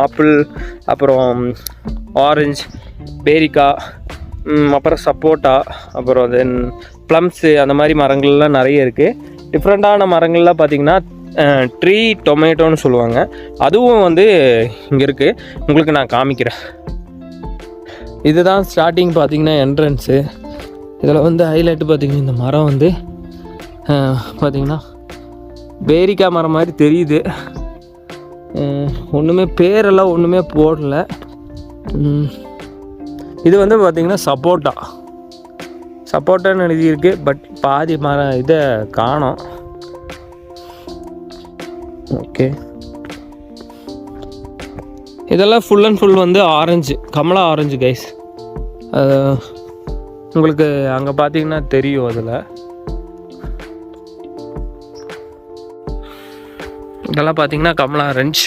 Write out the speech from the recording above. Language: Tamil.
ஆப்பிள், அப்புறம் ஆரஞ்சு, பேரிக்கா, அப்புறம் சப்போட்டா, அப்புறம் தென் ப்ளம்ஸு, அந்த மாதிரி மரங்கள்லாம் நிறைய இருக்குது. டிஃப்ரெண்ட்டான மரங்கள்லாம் பார்த்திங்கன்னா ட்ரீ டொமேட்டோன்னு சொல்லுவாங்க. அதுவும் வந்து இங்கே இருக்குது. உங்களுக்கு நான் காமிக்கிறேன். இதுதான் ஸ்டார்டிங் பார்த்திங்கன்னா என்ட்ரன்ஸு. இதில் வந்து ஹைலைட்டு பார்த்திங்கன்னா இந்த மரம் வந்து பார்த்திங்கன்னா பேரிக்கா மரம் மாதிரி தெரியுது. ஒன்றுமே பேரெல்லாம் ஒன்றுமே போடல. இது வந்து பார்த்திங்கன்னா சப்போட்டான்னு எழுதியிருக்கு. பட் பாதி மரம் இதை காணோம். ஓகே, இதெல்லாம் ஃபுல் அண்ட் ஃபுல் வந்து ஆரஞ்சு, கமலா ஆரஞ்சு கைஸ். உங்களுக்கு அங்கே பார்த்தீங்கன்னா தெரியும். அதில் இதெல்லாம் பார்த்தீங்கன்னா கமலா ஆரஞ்சு.